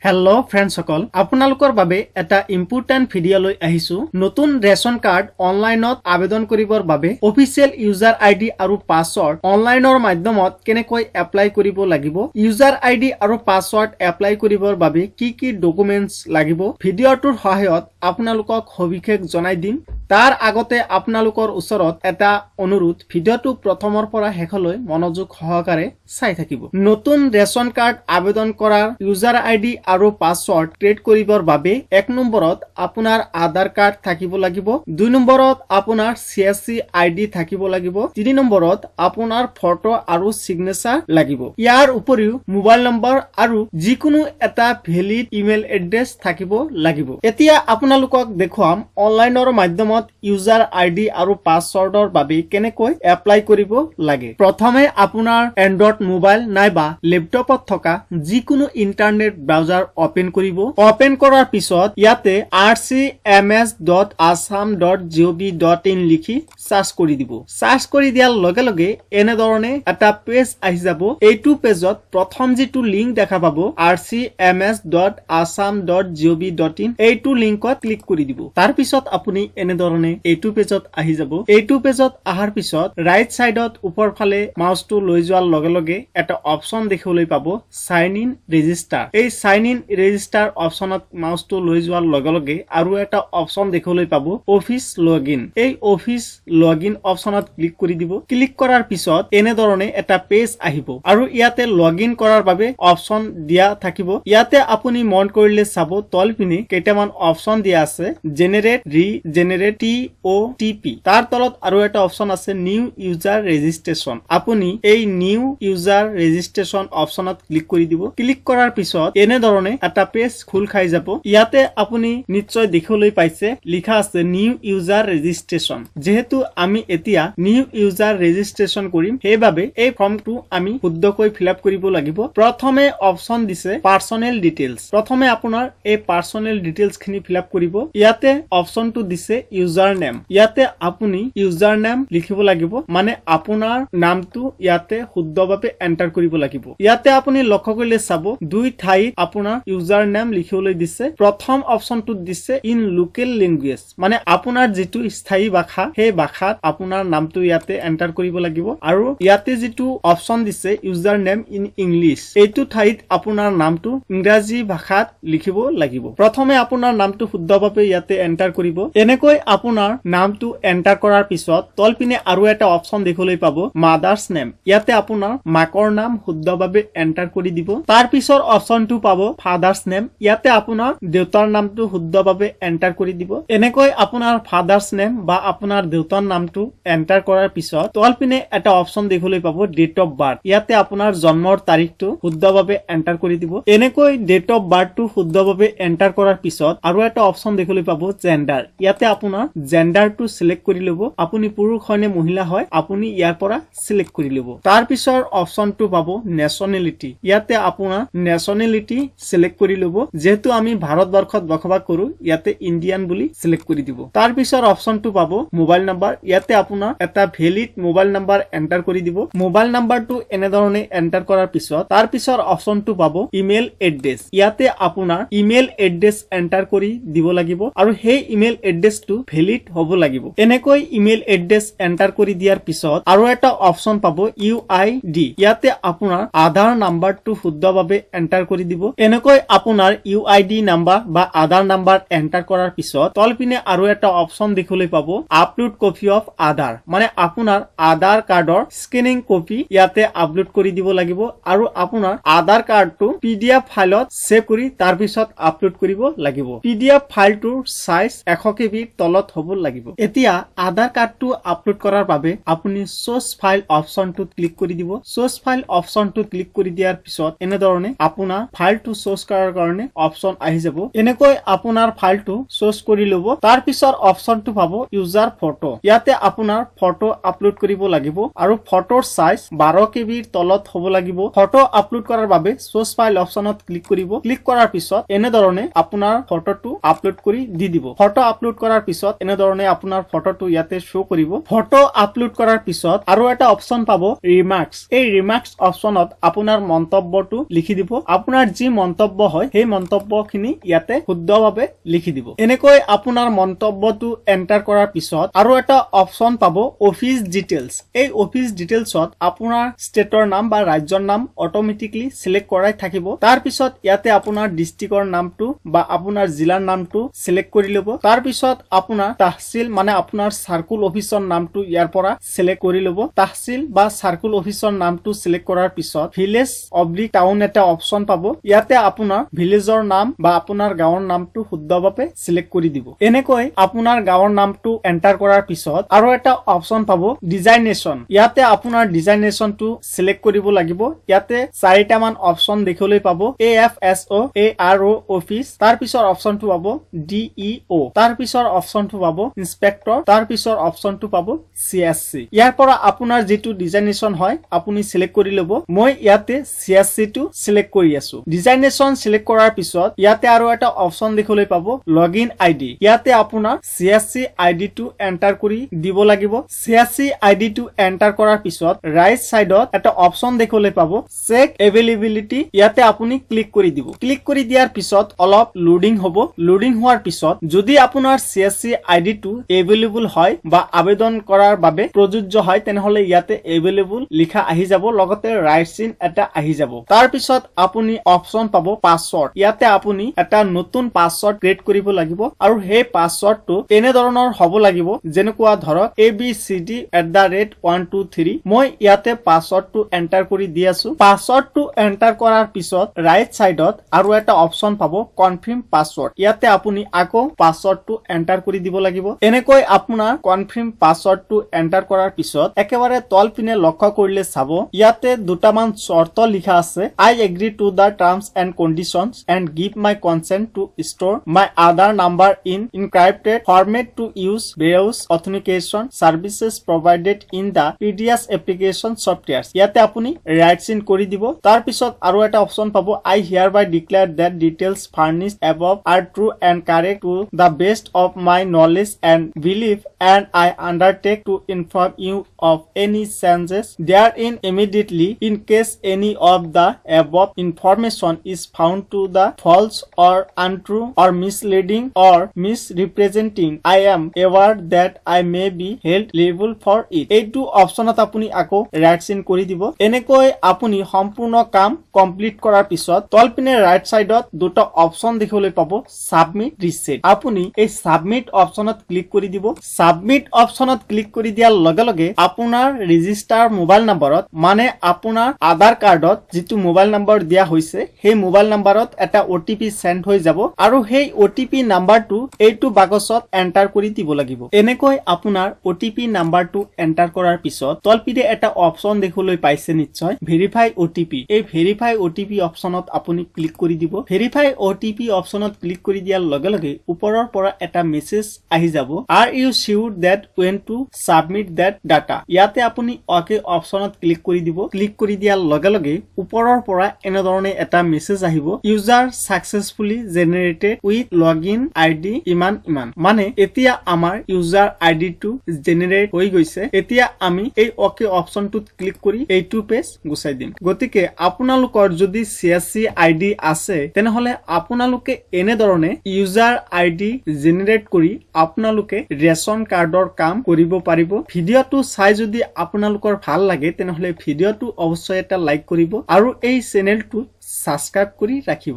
hello friends सकल আপোনালোকৰ বাবে এটা ইম্পৰ্টেন্ট ভিডিও লৈ আহিছো নতুন ৰেশন কাৰ্ড অনলাইনত আবেদন কৰিবৰ বাবে অফিচিয়েল ইউজাৰ আইডি আৰু পাসওয়াৰ্ড অনলাইনৰ মাধ্যমত কেনেকৈ এপ্লাই কৰিব লাগিব ইউজাৰ আইডি আৰু পাসওয়াৰ্ড এপ্লাই কৰিবৰ বাবে কি কি ডকুমেন্টস লাগিব ভিডিওটোৰ সহায়ত আপোনালোকক সবিশেষ জনাই দিম তাৰ আগতে আপোনালোকৰ ওচৰত এটা অনুৰোধ ভিডিওটো প্ৰথমৰ পৰা শেষলৈ মনোযোগ সহকাৰে চাই থাকিব নতুন ৰেশন কাৰ্ড আবেদন কৰাৰ ইউজাৰ আইডি আৰু পাসওয়াৰ্ড ক্ৰিয়েট কৰিবৰ বাবে এক নম্বৰত আপোনাৰ আধাৰ কাৰ্ড থাকিব লাগিব দুই নম্বৰত আপোনাৰ CSC আইডি থাকিব লাগিব তিনি নম্বৰত আপোনাৰ ফটো আৰু সিগনেচাৰ লাগিব ইয়াৰ উপৰিও মোবাইল নম্বৰ আৰু যিকোনো এটা ভ্যালিড ইমেইল এড্ৰেছ থাকিব লাগিব এতিয়া আপোনালোকক দেখুৱাম অনলাইনৰ মাধ্যমত ইউজাৰ আইডি আৰু পাসওয়াৰ্ডৰ বাবে কেনেকৈ এপ্লাই কৰিব লাগে প্ৰথমে আপোনাৰ এন্ড্ৰইড মোবাইল নাইবা ল্যাপটপত থকা যিকোনো ইন্টাৰনেট ব্ৰাউজাৰ ওপেন কৰিব ওপেন কৰাৰ পিছত ইয়াতে rcms.assam.gov.in লিখি সাৰ্চ কৰি দিব সাৰ্চ কৰি দিয়াৰ লগে লগে এনে ধৰণে এটা পেজ আহি যাব এইটো পেজত প্ৰথম যেটো লিংক দেখা পাব rcms.assam.gov.in এইটো লিংকত ক্লিক কৰি দিব তাৰ পিছত আপুনি এনে ধৰণে এইটো পেজত আহি যাব এইটো পেজত আহাৰ পিছত ৰাইট সাইডত ওপৰ ফালে মাউসটো লৈ যোৱাৰ লগে লগে এটা অপচন দেখিবলৈ পাব সাইন ইন ৰেজিষ্টাৰ এই সাইন ইন ৰেজিষ্টাৰ অপচনত মাউসটো লৈ যোৱাৰ লগে লগে আৰু এটা অপচন দেখিবলৈ পাব অফিস লগইন এই অফিস লগইন অপচনত ক্লিক কৰি দিব ক্লিক কৰাৰ পিছত এনে ধৰণে এটা পেজ আহিব আৰু ইয়াতে লগইন কৰাৰ বাবে অপচন দিয়া থাকিব ইয়াতে আপুনি মন কৰিলে চাব তলপিনে কেইটামান অপচন দিয়া আছে জেনাৰেট ৰিজেনাৰেট OTP তাৰ তলত আৰু এটা অপচন আছে নিউ ইউজাৰ ৰেজিষ্ট্ৰেচন আপুনি এই নিউ ইউজাৰ ৰেজিষ্ট্ৰেচন অপচনত ক্লিক কৰি দিব ক্লিক কৰাৰ পিছত এনে ধৰণে এটা পেজ খোল খাই যাব ইয়াতে আপুনি নিশ্চয় দেখিবলৈ পাইছে লিখা আছে নিউ ইউজাৰ ৰেজিষ্ট্ৰেচন যেহেতু আমি এতিয়া নিউ ইউজাৰ ৰেজিষ্ট্ৰেচন কৰিম সেইবাবে এই ফৰ্মটো আমি শুদ্ধকৈ ফিলআপ কৰিব লাগিব প্ৰথমে অপচন দিছে পাৰ্সোনেল ডিটেইলছ প্ৰথমে আপোনাৰ এই পাৰ্সোনেল ডিটেইলছ খিনি ফিলআপ কৰিব ইয়াতে অপচনটো দিছে ইউজাৰ নেম ইয়াতে আপুনি ইউজাৰ নেম লিখিব লাগিব মানে আপোনাৰ নামটো ইয়াতে শুদ্ধভাৱে এন্টাৰ কৰিব লাগিব ইয়াতে আপুনি লক্ষ্য কৰিলে চাব দুই ঠাইত আপোনাৰ ইউজাৰ নেম লিখিবলৈ দিছে প্ৰথম অপচনটো দিছে ইন লোকেল ল্যাঙ্গুৱেজ মানে আপোনাৰ যেটো স্থায়ী ভাষা সেই ভাষাত আপোনাৰ নামটো ইয়াতে এন্টাৰ কৰিব লাগিব আৰু ইয়াতে যেটো অপচন দিছে ইউজাৰ নেম ইন ইংলিছ এইটো ঠাইত আপোনাৰ নামটো ইংৰাজী ভাষাত লিখিব লাগিব প্ৰথমে আপোনাৰ নামটো শুদ্ধভাৱে ইয়াতে এন্টাৰ কৰিব এনেকৈ আপোনাৰ নামটো এন্টাৰ কৰাৰ পিছত তলপিনে আৰু এটা অপচন দেখিবলৈ পাব মাদাৰ্স নেম ইয়াতে আপোনাৰ মাকৰ নাম শুদ্ধভাৱে এন্টাৰ কৰি দিব তাৰ পিছৰ অপচনটো পাব ফাদাৰ্স নেম ইয়াতে আপোনাৰ দেউতাৰ নামটো শুদ্ধভাৱে এন্টাৰ কৰি দিব এনেকৈ আপোনাৰ ফাদাৰ্স নেম বা আপোনাৰ দেউতাৰ নামটো এন্টাৰ কৰাৰ পিছত তলপিনে এটা অপচন দেখিবলৈ পাব ডেট অফ বাৰ্থ ইয়াতে আপোনাৰ জন্মৰ তাৰিখটো শুদ্ধভাৱে এন্টাৰ কৰি দিব এনেকৈ ডেট অফ বাৰ্থটো শুদ্ধভাৱে এন্টাৰ কৰাৰ পিছত আৰু এটা অপচন দেখিবলৈ পাব জেন্ডাৰ ইয়াতে আপোনাৰ জেন্ডাৰটো সিলেক্ট কৰি লব আপুনি পুৰুষ হয় নে মহিলা হয় আপুনি ইয়াৰ পৰা সিলেক্ট কৰি লব তাৰ পিছৰ অপচনটো পাব নেশনালিটি ইয়াতে আপোনাৰ নেশনালিটি সিলেক্ট কৰি লব যেহেতু আমি ভাৰতবৰ্ষত বসবাস কৰো ইয়াতে ইন্ডিয়ান বুলি সিলেক্ট কৰি দিব তাৰ পিছৰ অপচনটো পাব মোবাইল নাম্বাৰ ইয়াতে আপোনাৰ এটা ভ্যালিড মোবাইল নাম্বাৰ এন্টাৰ কৰি দিব মোবাইল নাম্বাৰটো এনে ধৰণে এন্টাৰ কৰাৰ পিছত তাৰ পিছৰ অপচনটো পাব ইমেইল এড্ৰেছ ইয়াতে আপোনাৰ ইমেইল এড্ৰেছ এন্টাৰ কৰি দিব লাগিব আৰু সেই ইমেইল এড্ৰেছটো ভ্যালিড হ'ব লাগিব এনেকৈ ইমেইল এড্ৰেছ এন্টাৰ কৰি দিয়াৰ পিছত আৰু এটা অপচন পাব UID ইয়াতে আপোনাৰ আধাৰ নাম্বাৰটো শুদ্ধভাৱে এন্টাৰ কৰি দিব এনেকৈ আপোনাৰ UID নাম্বাৰ বা আধাৰ নাম্বাৰ এন্টাৰ কৰাৰ পিছত তলপিনে আৰু এটা অপচন দেখিবলৈ পাব আপলোড কপি অফ আধাৰ মানে আপোনাৰ আধাৰ কাৰ্ডৰ স্ক্যানিং কপি ইয়াতে আপলোড কৰি দিব লাগিব আৰু আপোনাৰ আধাৰ কাৰ্ডটো PDF ফাইলত সেভ কৰি তাৰ পিছত আপলোড কৰিব লাগিব PDF ফাইলটোৰ সাইজ 100 KB তলত হ'ব লাগিব এতিয়া আধাৰ কাৰ্ডটো আপলোড কৰাৰ বাবে আপুনি সোৰ্স ফাইল অপচনটোত ক্লিক কৰি দিব সোৰ্স ফাইল অপচনটোত ক্লিক কৰি দিয়াৰ পিছত এনে ধৰণে আপোনাৰ ফাইলটো সোৰ্স কৰাৰ কাৰণে অপচন আহি যাব এনেকৈ আপোনাৰ ফাইলটো সোৰ্স কৰি লব তাৰ পিছৰ অপচনটো পাব ইউজাৰ ফটো ইয়াতে আপোনাৰ ফটো আপলোড কৰিব লাগিব আৰু ফটোৰ সাইজ 12 KB তলত হ'ব লাগিব ফটো আপলোড কৰাৰ বাবে সোৰ্স ফাইল অপচনত ক্লিক কৰিব ক্লিক কৰাৰ পিছত এনে ধৰণে আপোনাৰ ফটোটো আপলোড কৰি দি দিব ফটো আপলোড কৰাৰ পিছত পিছত এনেধৰণে আপোনাৰ ফটোটো ইয়াতে শো কৰিব ফটো আপলোড কৰাৰ পিছত আৰু এটা অপচন পাব ৰিমাৰ্কস এই ৰিমাৰ্কস অপচনত আপোনাৰ মন্তব্যটো লিখি দিব আপোনাৰ যি মন্তব্য হয় সেই মন্তব্যখিনি ইয়াতে শুদ্ধভাৱে লিখি দিব এনেকৈ আপোনাৰ মন্তব্যটো এন্টাৰ কৰাৰ পিছত আৰু এটা অপচন পাব অফিস ডিটেইলছ এই অফিস ডিটেইলছত আপোনাৰ ষ্টেটৰ নাম বা ৰাজ্যৰ নাম অটোমেটিকলি সিলেক্ট কৰাই থাকিব তাৰ পিছত ইয়াতে আপোনাৰ ডিস্ট্ৰিক্টৰ নামটো বা আপোনাৰ জিলাৰ নামটো সিলেক্ট কৰি লব তাৰ পিছত আপোনাৰ তহসিল মানে আপোনাৰ সাৰ্কুল অফিচৰ নামটো ইয়াৰ পৰা সিলেক্ট কৰি লব তহসিল বা সাৰ্কুল অফিচৰ নামটো সিলেক্ট কৰাৰ পিছত ভিলেজ অবলিক টাউন এটা অপচন পাব ইয়াতে আপোনাৰ ভিলেজৰ নাম বা আপোনাৰ গাঁৱৰ নামটো শুদ্ধভাৱে সিলেক্ট কৰি দিব এনেকৈ আপোনাৰ গাঁৱৰ নামটো এন্টাৰ কৰাৰ পিছত আৰু এটা অপচন পাব ডিজাইনেশ্যন ইয়াতে আপোনাৰ ডিজাইনেশ্যনটো সিলেক্ট কৰিব লাগিব ইয়াতে 4টা মান অপচন দেখিবলৈ পাব AFSO ARO অফিচ তাৰ পিছৰ অপচনটো পাব DEO তাৰ পিছৰ অপচনটো পাব ইন্সপেক্টৰ তাৰ পিছৰ অপচনটো পাব CSC ইয়াৰ পৰা আপোনাৰ যেটো ডিজাইনেশ্যন হয় আপুনি সিলেক্ট কৰি লব মই ইয়াতে CSC টো সিলেক্ট কৰি আছো ডিজাইনেশ্যন সিলেক্ট কৰাৰ পিছত ইয়াতে আৰু এটা অপচন দেখিবলৈ পাব লগইন আইডি ইয়াতে আপোনাৰ CSC আইডি টো এন্টাৰ কৰি দিব লাগিব CSC আইডি টো এন্টাৰ কৰাৰ পিছত ৰাইট সাইডত এটা অপচন দেখিবলৈ পাব চেক এভেইলেবিলিটি ইয়াতে আপুনি ক্লিক কৰি দিব ক্লিক কৰি দিয়াৰ পিছত অলপ লোডিং হ'ব লোডিং হোৱাৰ পিছত যদি আপোনাৰ CSC আইডি টো এভেইলেবল হয় বা আবেদন কৰাৰ বাবে প্ৰযোজ্য হয় তেনেহলে ইয়াতে এভেইলেবল লিখা আহি যাব লগতে ৰাইট চিন এটা আহি যাব তাৰ পিছত আপুনি অপচন পাব পাসওয়াৰ্ড ইয়াতে আপুনি এটা নতুন পাসওয়াৰ্ড ক্ৰিয়েট কৰিব লাগিব আৰু সেই পাসওয়াৰ্ডটো এনে ধৰণৰ হ'ব লাগিব যেনেকুৱা ধৰক abcd@123 মই ইয়াতে পাসওয়াৰ্ডটো এন্টাৰ কৰি দি আছো পাসওয়াৰ্ডটো এন্টাৰ কৰাৰ পিছত ৰাইট সাইডত আৰু এটা অপচন পাব কনফাৰ্ম পাসওয়াৰ্ড ইয়াতে আপুনি আকৌ পাসওয়াৰ্ডটো এন্টাৰ কৰি দিব লাগিব এনেকৈ আপোনাৰ কনফাৰ্ম পাসওয়াৰ্ডটো এন্টাৰ কৰাৰ পিছত একেবাৰে তল পিনে লক্ষ্য কৰিলে চাব ইয়াতে দুটামান শৰ্ত লিখা আছে I agree to the terms and conditions and give my consent to store my Aadhaar number in encrypted format to use various authentication services provided in the PDS application software ইয়াতে আপুনি ৰাইট চিন কৰি দিব তাৰ পিছত আৰু এটা option পাব I hereby declare that details furnished above are true and correct to the best of my knowledge and belief and I undertake to inform you of any changes therein immediately in case any of the above information is found to the false or untrue or misleading or misrepresenting I am aware that I may be held liable for it এইটো অপচনত আপুনি আকৌ right চিন কৰি দিব এনেকৈ আপুনি সম্পূৰ্ণ কাম কমপ্লিট কৰাৰ পিছত তলপিনে ৰাইট সাইডত দুটা অপচন দেখিবলৈ পাব সাবমিট ৰিসেট আপুনি এই সাবমিট অপচনত ক্লিক কৰি দিব সাবমিট অপচনত ক্লিক কৰি দিয়াৰ লগে লগে আপোনাৰ ৰেজিষ্টাৰ মোবাইল নম্বৰত মানে আপোনাৰ আধাৰ কাৰ্ডত যেটো মোবাইল নম্বৰ দিয়া হৈছে সেই মোবাইল নম্বৰত এটা OTP সেন্ড হৈ যাব আৰু সেই OTP নাম্বাৰটো এইটো বাকচত এন্টাৰ কৰি দিব লাগিব এনেকৈ আপোনাৰ OTP নাম্বাৰটো এন্টাৰ কৰাৰ পিছত তলপিনে এটা অপচন দেখিবলৈ পাইছে নিশ্চয় ভেৰিফাই OTP এই ভেৰিফাই OTP অপচনত আপুনি ক্লিক কৰি দিব ভেৰিফাই OTP অপচনত ক্লিক কৰি দিয়াৰ লগে লগে ওপৰৰ পৰা এটা মেছেজ আহি যাব are you sure that when to submit that data ইয়াতে আপুনি ওকে অপচনত ক্লিক কৰি দিব ক্লিক কৰি দিয়াৰ লগে লগে ওপৰৰ পৰা এনে ধৰণে এটা মেছেজ আহিব user successfully generated with login ID ইমান মানে এতিয়া আমাৰ ইউজাৰ আইডি টো জেনাৰেট হৈ গৈছে এতিয়া আমি এই ওকে অপচনটোত ক্লিক কৰি এইটো পেজ গুচাই দিম গতিকে আপোনালোকৰ যদি CSC আইডি আছে তেনেহলে আপোনালোকে এনে ধৰণে ইউজাৰ আইডি জেনাৰেট কৰি আপোনালোকে ৰেশন কাৰ্ডৰ কাম কৰিব পাৰিব ভিডিওটো চাই যদি আপোনালোকৰ ভাল লাগে তেনেহলে ভিডিওটো অৱশ্যই এটা লাইক কৰিব আৰু এই চেনেলটো সাবস্ক্ৰাইব কৰি ৰাখিব